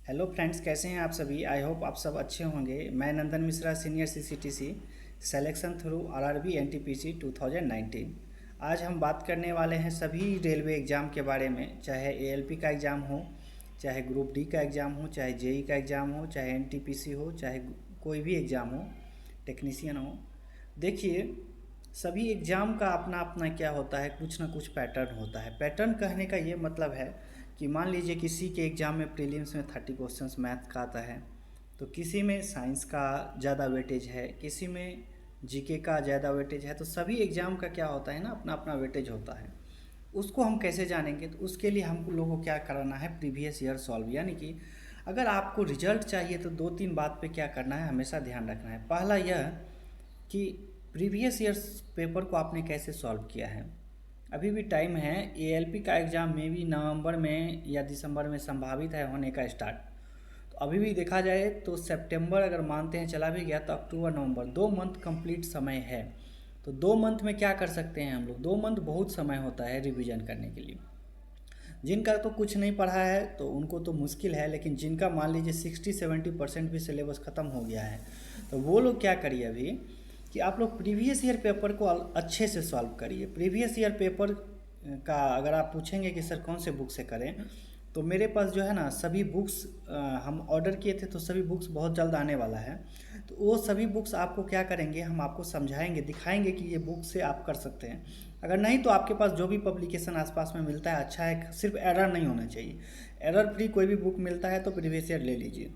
Hello friends, कैसे हैं आप सभी। आई होप आप सब अच्छे होंगे। मैं Nandan Mishra, senior CCTC, selection through RRB NTPC 2019। आज हम बात करने वाले हैं सभी रेलवे एग्ज़ाम के बारे में, चाहे एएलपी का एग्ज़ाम हो, चाहे ग्रुप डी का एग्ज़ाम हो, चाहे जेई का एग्ज़ाम हो, चाहे एनटीपीसी हो, चाहे कोई भी एग्ज़ाम हो, टेक्नीशियन हो। देखिए, सभी एग्ज़ाम का अपना अपना क्या होता है, कुछ ना कुछ पैटर्न होता है। पैटर्न कहने का ये मतलब है कि मान लीजिए किसी के एग्ज़ाम में प्रीलिम्स में 30 क्वेश्चंस मैथ का आता है, तो किसी में साइंस का ज़्यादा वेटेज है, किसी में जीके का ज़्यादा वेटेज है। तो सभी एग्ज़ाम का क्या होता है ना, अपना अपना वेटेज होता है। उसको हम कैसे जानेंगे? तो उसके लिए हम लोगों को क्या कराना है, प्रीवियस ईयर सॉल्व। यानी कि अगर आपको रिजल्ट चाहिए तो दो तीन बात पे क्या करना है, हमेशा ध्यान रखना है। पहला यह कि प्रीवियस ईयर्स पेपर को आपने कैसे सॉल्व किया है। अभी भी टाइम है। एएलपी का एग्ज़ाम में भी नवंबर में या दिसंबर में संभावित है होने का स्टार्ट। तो अभी भी देखा जाए तो सितंबर अगर मानते हैं चला भी गया, तो अक्टूबर नवंबर 2 मंथ कंप्लीट समय है। तो 2 मंथ में क्या कर सकते हैं हम लोग? 2 मंथ बहुत समय होता है रिवीजन करने के लिए। जिनका तो कुछ नहीं पढ़ा है तो उनको तो मुश्किल है, लेकिन जिनका मान लीजिए 60-70% भी सिलेबस ख़त्म हो गया है, तो वो लोग क्या करिए अभी कि आप लोग प्रीवियस ईयर पेपर को अच्छे से सॉल्व करिए। प्रीवियस ईयर पेपर का अगर आप पूछेंगे कि सर कौन से बुक से करें, तो मेरे पास जो है ना सभी बुक्स हम ऑर्डर किए थे, तो सभी बुक्स बहुत जल्द आने वाला है। तो वो सभी बुक्स आपको क्या करेंगे, हम आपको समझाएंगे, दिखाएंगे कि ये बुक से आप कर सकते हैं। अगर नहीं तो आपके पास जो भी पब्लिकेशन आसपास में मिलता है अच्छा है, सिर्फ एरर नहीं होना चाहिए। एरर फ्री कोई भी बुक मिलता है तो प्रीवियस ईयर ले लीजिए।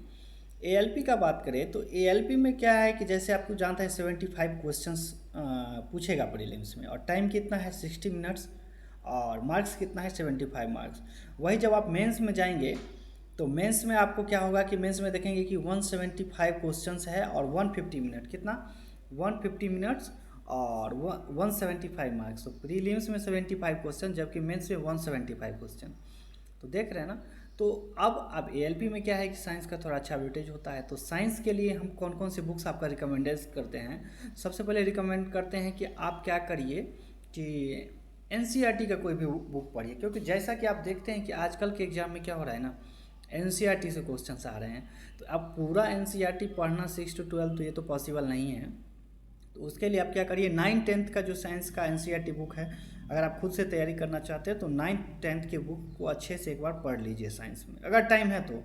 एएलपी का बात करें तो एएलपी में क्या है कि जैसे आपको जानता है 75 क्वेश्चंस पूछेगा प्रीलिम्स में, और टाइम कितना है 60 मिनट्स, और मार्क्स कितना है 75 मार्क्स। वही जब आप मेंस में जाएंगे तो मेंस में आपको क्या होगा कि मेंस में देखेंगे कि 175 क्वेश्चंस है और 150 मिनट, कितना 150 मिनट्स और 175 मार्क्स। तो प्रीलिम्स में 75 क्वेश्चन, जबकि मेंस में 175 क्वेश्चन। तो देख रहे हैं ना। तो अब एएलपी में क्या है कि साइंस का थोड़ा अच्छा वेटेज होता है। तो साइंस के लिए हम कौन कौन से बुक्स आपका रिकमेंडेड करते हैं? सबसे पहले रिकमेंड करते हैं कि आप क्या करिए कि एनसीईआरटी का कोई भी बुक पढ़िए, क्योंकि जैसा कि आप देखते हैं कि आजकल के एग्जाम में क्या हो रहा है ना, एनसीईआरटी से क्वेश्चंस आ रहे हैं। तो अब पूरा एनसीईआरटी पढ़ना 6 to 12 तो ये तो पॉसिबल नहीं है। तो उसके लिए आप क्या करिए, 9th-10th का जो साइंस का एनसीईआरटी बुक है, अगर आप खुद से तैयारी करना चाहते हैं तो 9th-10th के बुक को अच्छे से एक बार पढ़ लीजिए साइंस में, अगर टाइम है तो।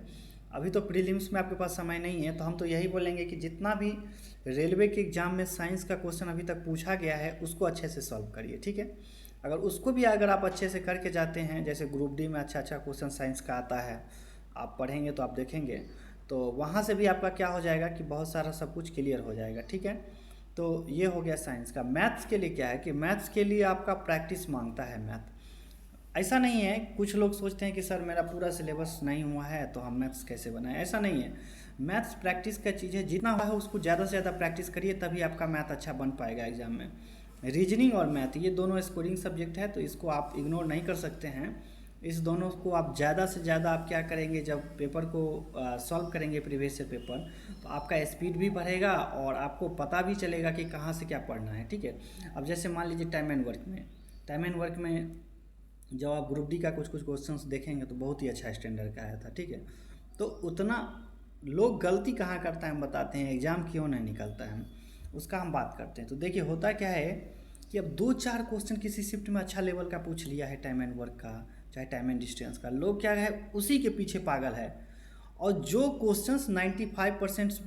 अभी तो प्रीलिम्स में आपके पास समय नहीं है, तो हम तो यही बोलेंगे कि जितना भी रेलवे के एग्ज़ाम में साइंस का क्वेश्चन अभी तक पूछा गया है उसको अच्छे से सॉल्व करिए, ठीक है। अगर उसको भी अगर आप अच्छे से करके जाते हैं, जैसे ग्रुप डी में अच्छा अच्छा क्वेश्चन साइंस का आता है, आप पढ़ेंगे तो आप देखेंगे, तो वहाँ से भी आपका क्या हो जाएगा कि बहुत सारा सब कुछ क्लियर हो जाएगा, ठीक है। तो ये हो गया साइंस का। मैथ्स के लिए क्या है कि मैथ्स के लिए आपका प्रैक्टिस मांगता है मैथ। ऐसा नहीं है, कुछ लोग सोचते हैं कि सर मेरा पूरा सिलेबस नहीं हुआ है तो हम मैथ्स कैसे बनाएं, ऐसा नहीं है। मैथ्स प्रैक्टिस का चीज़ है, जितना हुआ है उसको ज़्यादा से ज़्यादा प्रैक्टिस करिए, तभी आपका मैथ अच्छा बन पाएगा एग्जाम में। रीजनिंग और मैथ ये दोनों स्कोरिंग सब्जेक्ट है, तो इसको आप इग्नोर नहीं कर सकते हैं। इस दोनों को आप ज़्यादा से ज़्यादा आप क्या करेंगे, जब पेपर को सॉल्व करेंगे प्रीवियस ईयर पेपर, तो आपका स्पीड भी बढ़ेगा और आपको पता भी चलेगा कि कहाँ से क्या पढ़ना है, ठीक है। अब जैसे मान लीजिए टाइम एंड वर्क में जब आप ग्रुप डी का कुछ कुछ क्वेश्चंस देखेंगे तो बहुत ही अच्छा स्टैंडर्ड का आया था, ठीक है। तो उतना लोग गलती कहाँ करता है हम बताते हैं, एग्ज़ाम क्यों नहीं निकलता है उसका हम बात करते हैं। तो देखिए होता क्या है कि अब 2-4 क्वेश्चन किसी शिफ्ट में अच्छा लेवल का पूछ लिया है टाइम एंड वर्क का, चाहे टाइम एंड डिस्टेंस का, लोग क्या है उसी के पीछे पागल है। और जो क्वेश्चंस 95%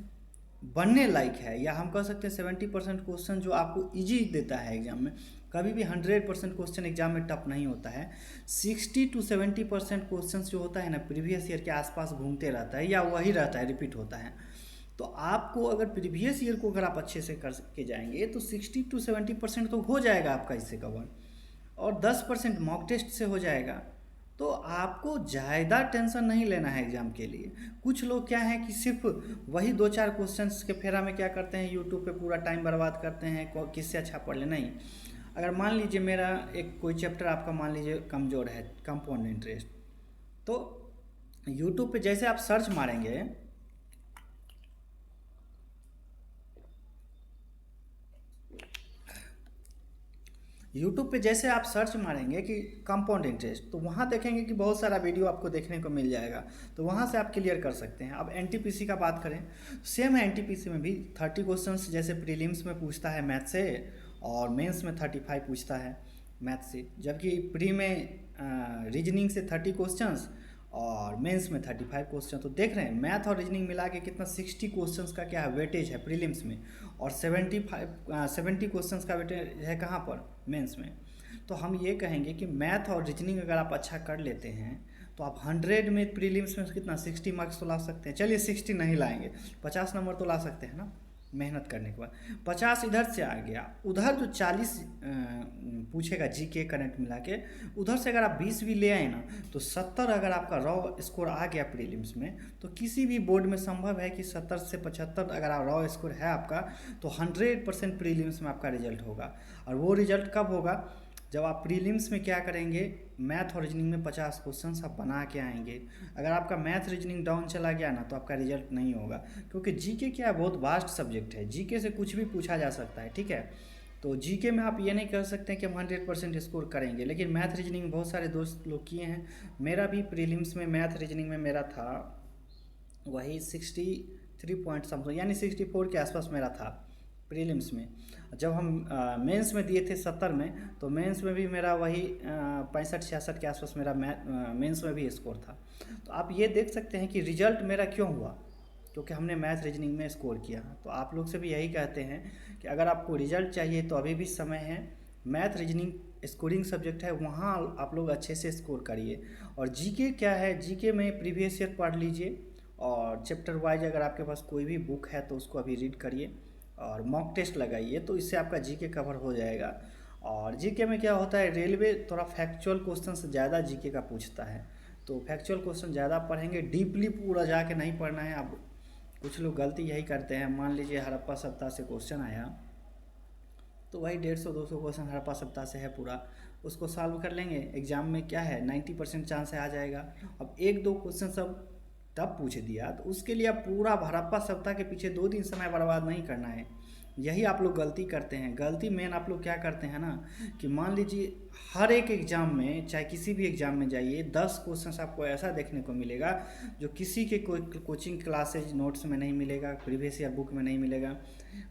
बनने लायक है, या हम कह सकते हैं 70% क्वेश्चन जो आपको इजी देता है एग्जाम में, कभी भी 100% क्वेश्चन एग्जाम में टफ नहीं होता है। 60-70% क्वेश्चन जो होता है ना, प्रीवियस ईयर के आसपास घूमते रहता है या वही रहता है, रिपीट होता है। तो आपको अगर प्रीवियस ईयर को अगर आप अच्छे से कर के जाएंगे तो 60-70% तो हो जाएगा आपका इससे कवर, और 10% मॉक टेस्ट से हो जाएगा। तो आपको ज़्यादा टेंशन नहीं लेना है एग्ज़ाम के लिए। कुछ लोग क्या है कि सिर्फ वही 2-4 क्वेश्चंस के फेरा में क्या करते हैं, यूट्यूब पे पूरा टाइम बर्बाद करते हैं किससे अच्छा पढ़ ले। नहीं, अगर मान लीजिए मेरा एक कोई चैप्टर आपका मान लीजिए कमज़ोर है, कंपाउंड इंटरेस्ट, तो यूट्यूब पे जैसे आप सर्च मारेंगे, यूट्यूब पे जैसे आप सर्च मारेंगे कि कंपाउंड इंटरेस्ट, तो वहाँ देखेंगे कि बहुत सारा वीडियो आपको देखने को मिल जाएगा, तो वहाँ से आप क्लियर कर सकते हैं। अब एनटीपीसी का बात करें, सेम है, एनटीपीसी में भी 30 क्वेश्चंस जैसे प्रीलिम्स में पूछता है मैथ से, और मेंस में 35 पूछता है मैथ से, जबकि प्री में रीजनिंग से 30 क्वेश्चंस और मेंस में 35 क्वेश्चन। तो देख रहे हैं मैथ और रीजनिंग मिला के कितना 60 क्वेश्चंस का क्या है वेटेज है प्रीलिम्स में, और 70 क्वेश्चंस का वेटेज है कहाँ पर, मेंस में। तो हम ये कहेंगे कि मैथ और रीजनिंग अगर आप अच्छा कर लेते हैं तो आप 100 में प्रीलिम्स में कितना 60 मार्क्स तो ला सकते हैं। चलिए 60 नहीं लाएंगे, 50 नंबर तो ला सकते हैं ना मेहनत करने के बाद। 50 इधर से आ गया, उधर जो 40 पूछेगा जीके करंट मिला के, उधर से अगर आप 20 भी ले आए ना, तो 70 अगर आपका रॉ स्कोर आ गया प्रीलिम्स में, तो किसी भी बोर्ड में संभव है कि 70 से 75 अगर आप रॉ स्कोर है आपका, तो 100% प्रीलिम्स में आपका रिजल्ट होगा। और वो रिजल्ट कब होगा, जब आप प्रीलिम्स में क्या करेंगे, मैथ और रीजनिंग में 50 क्वेश्चन आप बना के आएंगे। अगर आपका मैथ रीजनिंग डाउन चला गया ना, तो आपका रिजल्ट नहीं होगा, क्योंकि जीके क्या है, बहुत वास्ट सब्जेक्ट है, जीके से कुछ भी पूछा जा सकता है, ठीक है। तो जीके में आप ये नहीं कर सकते कि हम 100% स्कोर करेंगे, लेकिन मैथ रीजनिंग बहुत सारे दोस्त लोग किए हैं। मेरा भी प्रीलिम्स में मैथ रीजनिंग में मेरा था वही 63 पॉइंट समथिंग, यानी 64 के आसपास मेरा था प्रीलिम्स में। जब हम मेंस में दिए थे 70 में, तो मेंस में भी मेरा वही 65-66 के आसपास मेरा मेंस में भी स्कोर था। तो आप ये देख सकते हैं कि रिजल्ट मेरा क्यों हुआ, क्योंकि हमने मैथ रीजनिंग में स्कोर किया। तो आप लोग से भी यही कहते हैं कि अगर आपको रिजल्ट चाहिए तो अभी भी समय है, मैथ रीजनिंग स्कोरिंग सब्जेक्ट है, वहाँ आप लोग अच्छे से स्कोर करिए। और जीके क्या है, जीके में प्रीवियस ईयर पढ़ लीजिए, और चैप्टर वाइज अगर आपके पास कोई भी बुक है तो उसको अभी रीड करिए, और मॉक टेस्ट लगाइए, तो इससे आपका जीके कवर हो जाएगा। और जीके में क्या होता है, रेलवे थोड़ा फैक्चुअल क्वेश्चन से ज़्यादा जीके का पूछता है, तो फैक्चुअल क्वेश्चन ज़्यादा पढ़ेंगे, डीपली पूरा जाके नहीं पढ़ना है। अब कुछ लोग गलती यही करते हैं, मान लीजिए हड़प्पा सप्ताह से क्वेश्चन आया, तो वही 150-200 क्वेश्चन हड़प्पा सप्ताह से है पूरा, उसको सॉल्व कर लेंगे, एग्जाम में क्या है 90% चांस है आ जाएगा। अब एक दो क्वेश्चन सब तब पूछ दिया, तो उसके लिए आप पूरा हड़प्पा सप्ताह के पीछे 2 दिन समय बर्बाद नहीं करना है। यही आप लोग गलती करते हैं। गलती मेन आप लोग क्या करते हैं ना, कि मान लीजिए हर एक एग्ज़ाम में, चाहे किसी भी एग्ज़ाम में जाइए, 10 क्वेश्चंस आपको ऐसा देखने को मिलेगा जो किसी के कोई कोचिंग क्लासेज नोट्स में नहीं मिलेगा, प्रीवियस ईयर बुक में नहीं मिलेगा।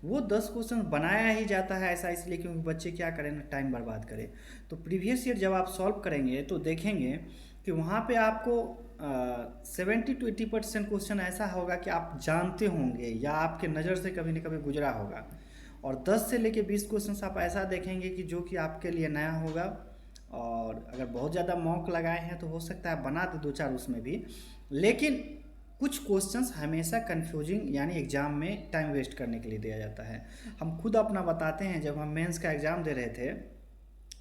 वो 10 क्वेश्चन बनाया ही जाता है ऐसा इसलिए क्योंकि बच्चे क्या करें ना, टाइम बर्बाद करें। तो प्रीवियस ईयर जब आप सॉल्व करेंगे तो देखेंगे कि वहाँ पे आपको 70-80% क्वेश्चन ऐसा होगा कि आप जानते होंगे या आपके नज़र से कभी न कभी गुजरा होगा, और 10 से लेके 20 क्वेश्चन आप ऐसा देखेंगे कि जो कि आपके लिए नया होगा। और अगर बहुत ज़्यादा मॉक लगाए हैं तो हो सकता है बना दे 2-4 उसमें भी, लेकिन कुछ क्वेश्चंस हमेशा कंफ्यूजिंग, यानी एग्ज़ाम में टाइम वेस्ट करने के लिए दिया जाता है। हम खुद अपना बताते हैं, जब हम मेंस का एग्ज़ाम दे रहे थे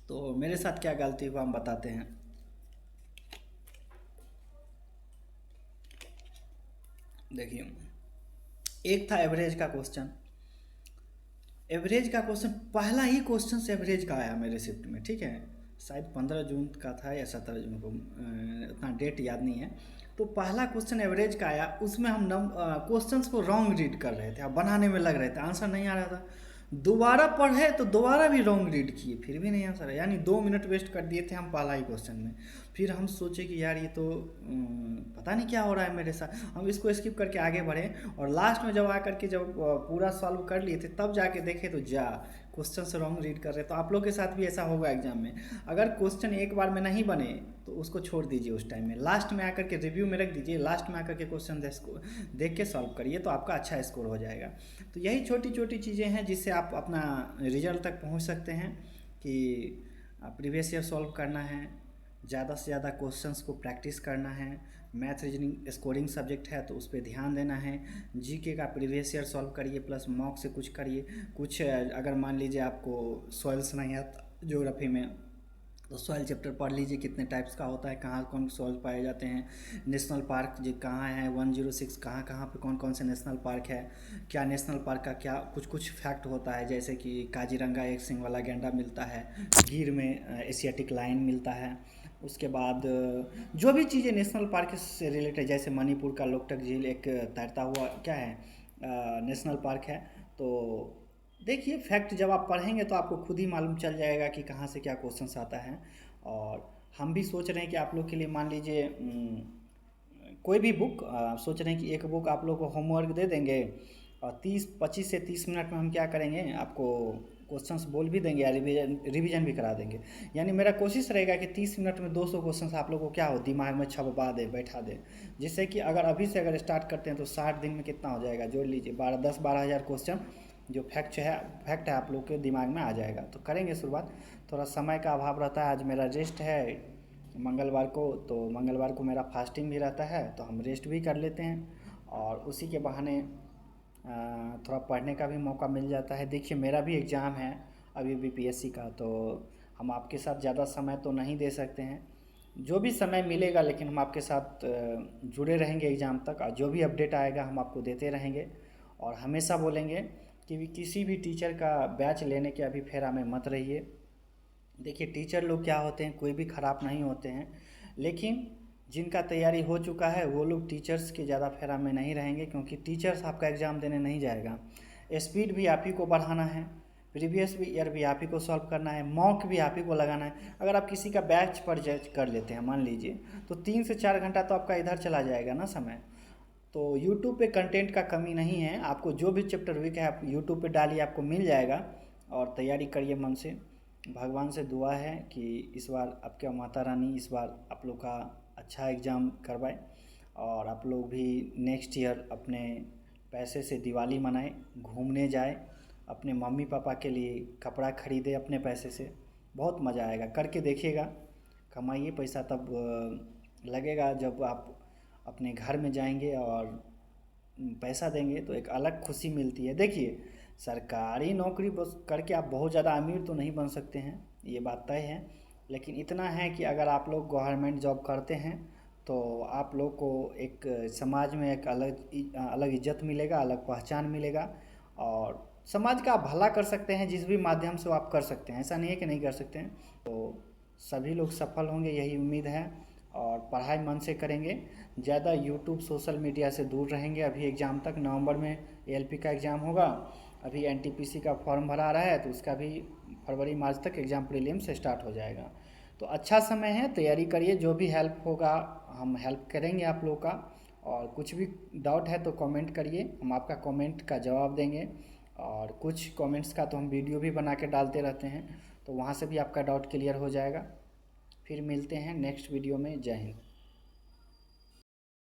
तो मेरे साथ क्या गलती हुआ हम बताते हैं। देखिए, एक था एवरेज का क्वेश्चन, एवरेज का क्वेश्चन, पहला ही क्वेश्चन एवरेज का आया मेरे शिफ्ट में, ठीक है, शायद 15 जून का था या 17 जून को, उतना डेट याद नहीं है। तो पहला क्वेश्चन एवरेज का आया, उसमें हम क्वेश्चंस को रॉन्ग रीड कर रहे थे, अब बनाने में लग रहे थे, आंसर नहीं आ रहा था। दोबारा पढ़े तो दोबारा भी रॉन्ग रीड किए, फिर भी नहीं आंसर, यानी 2 मिनट वेस्ट कर दिए थे हम पहला ही क्वेश्चन में। फिर हम सोचे कि यार ये तो पता नहीं क्या हो रहा है मेरे साथ, हम इसको स्किप करके आगे बढ़े, और लास्ट में जब आकर के जब पूरा सॉल्व कर लिए थे तब जाके देखे तो क्वेश्चन से रॉन्ग रीड कर रहे। तो आप लोग के साथ भी ऐसा होगा एग्जाम में, अगर क्वेश्चन एक बार में नहीं बने तो उसको छोड़ दीजिए, उस टाइम में लास्ट में आकर के रिव्यू में रख दीजिए, लास्ट में आकर के क्वेश्चन देख के सॉल्व करिए, तो आपका अच्छा स्कोर हो जाएगा। तो यही छोटी छोटी चीज़ें हैं जिससे आप अपना रिजल्ट तक पहुंच सकते हैं, कि प्रीवियस ईयर सॉल्व करना है, ज़्यादा से ज़्यादा क्वेश्चंस को प्रैक्टिस करना है। मैथ रीजनिंग स्कोरिंग सब्जेक्ट है तो उस पर ध्यान देना है। जीके का प्रीवियस ईयर सॉल्व करिए, प्लस मॉक से कुछ करिए। कुछ अगर मान लीजिए आपको सॉइल्स नहीं आता ज्योग्राफी में, तो सॉइल चैप्टर पढ़ लीजिए, कितने टाइप्स का होता है, कहाँ कौन सॉइल पाए जाते हैं, नेशनल पार्क जो कहाँ है, 106 कहाँ कहाँ पे कौन कौन से नेशनल पार्क है, क्या नेशनल पार्क का क्या कुछ कुछ फैक्ट होता है, जैसे कि काजीरंगा एक सिंग वाला गैंडा मिलता है, गिर में एशियाटिक लायन मिलता है। उसके बाद जो भी चीज़ें नेशनल पार्क से रिलेटेड, जैसे मणिपुर का लोकटक झील एक तैरता हुआ क्या है नेशनल पार्क है, तो देखिए फैक्ट जब आप पढ़ेंगे तो आपको खुद ही मालूम चल जाएगा कि कहाँ से क्या क्वेश्चंस आता है। और हम भी सोच रहे हैं कि आप लोग के लिए मान लीजिए कोई भी बुक सोच रहे हैं कि एक बुक आप लोग को होमवर्क दे देंगे और 25 से 30 मिनट में हम क्या करेंगे, आपको क्वेश्चंस बोल भी देंगे या रिवीजन रिवीजन भी करा देंगे। यानी मेरा कोशिश रहेगा कि 30 मिनट में 200 क्वेश्चंस आप लोग को क्या हो दिमाग में छपवा दे बैठा दे, जिससे कि अगर अभी से अगर स्टार्ट करते हैं तो 60 दिन में कितना हो जाएगा, जोड़ लीजिए 12 हज़ार जो फैक्ट है आप लोग के दिमाग में आ जाएगा। तो करेंगे शुरुआत। थोड़ा समय का अभाव रहता है, आज मेरा रेस्ट है मंगलवार को, तो मंगलवार को मेरा फास्टिंग भी रहता है तो हम रेस्ट भी कर लेते हैं और उसी के बहाने थोड़ा पढ़ने का भी मौका मिल जाता है। देखिए मेरा भी एग्ज़ाम है अभी बीपीएससी का, तो हम आपके साथ ज़्यादा समय तो नहीं दे सकते हैं, जो भी समय मिलेगा लेकिन हम आपके साथ जुड़े रहेंगे एग्ज़ाम तक, और जो भी अपडेट आएगा हम आपको देते रहेंगे। और हमेशा बोलेंगे कि किसी भी टीचर का बैच लेने के अभी फेरा में मत रहिए। देखिए टीचर लोग क्या होते हैं, कोई भी ख़राब नहीं होते हैं, लेकिन जिनका तैयारी हो चुका है वो लोग टीचर्स के ज़्यादा फेरा में नहीं रहेंगे, क्योंकि टीचर्स आपका एग्ज़ाम देने नहीं जाएगा। स्पीड भी आप ही को बढ़ाना है, प्रीवियस भी ईयर भी आप ही को सॉल्व करना है, मॉक भी आप ही को लगाना है। अगर आप किसी का बैच पर जज कर लेते हैं मान लीजिए, तो 3 से 4 घंटा तो आपका इधर चला जाएगा ना समय। तो यूट्यूब पे कंटेंट का कमी नहीं है, आपको जो भी चैप्टर वीक है आप यूट्यूब पे डालिए, आपको मिल जाएगा। और तैयारी करिए मन से। भगवान से दुआ है कि इस बार आपके माता रानी इस बार आप लोग का अच्छा एग्ज़ाम करवाए और आप लोग भी नेक्स्ट ईयर अपने पैसे से दिवाली मनाएं, घूमने जाए, अपने मम्मी पापा के लिए कपड़ा खरीदे अपने पैसे से। बहुत मज़ा आएगा, करके देखिएगा। कमाइए पैसा, तब लगेगा जब आप अपने घर में जाएंगे और पैसा देंगे तो एक अलग खुशी मिलती है। देखिए सरकारी नौकरी बस करके आप बहुत ज़्यादा अमीर तो नहीं बन सकते हैं, ये बात तय है, लेकिन इतना है कि अगर आप लोग गवर्नमेंट जॉब करते हैं तो आप लोग को एक समाज में एक अलग इज्जत मिलेगा, अलग पहचान मिलेगा, और समाज का आप भला कर सकते हैं जिस भी माध्यम से वो आप कर सकते हैं, ऐसा नहीं है कि नहीं कर सकते हैं। तो सभी लोग सफल होंगे यही उम्मीद है, और पढ़ाई मन से करेंगे, ज़्यादा यूट्यूब सोशल मीडिया से दूर रहेंगे। अभी एग्ज़ाम तक नवंबर में एएलपी का एग्ज़ाम होगा, अभी एनटीपीसी का फॉर्म भरा रहा है तो उसका भी फरवरी मार्च तक एग्ज़ाम प्रीलिम्स स्टार्ट हो जाएगा। तो अच्छा समय है, तैयारी करिए, जो भी हेल्प होगा हम हेल्प करेंगे आप लोग का। और कुछ भी डाउट है तो कमेंट करिए, हम आपका कमेंट का जवाब देंगे। और कुछ कमेंट्स का तो हम वीडियो भी बना के डालते रहते हैं, तो वहाँ से भी आपका डाउट क्लियर हो जाएगा। फिर मिलते हैं नेक्स्ट वीडियो में। जय हिंद।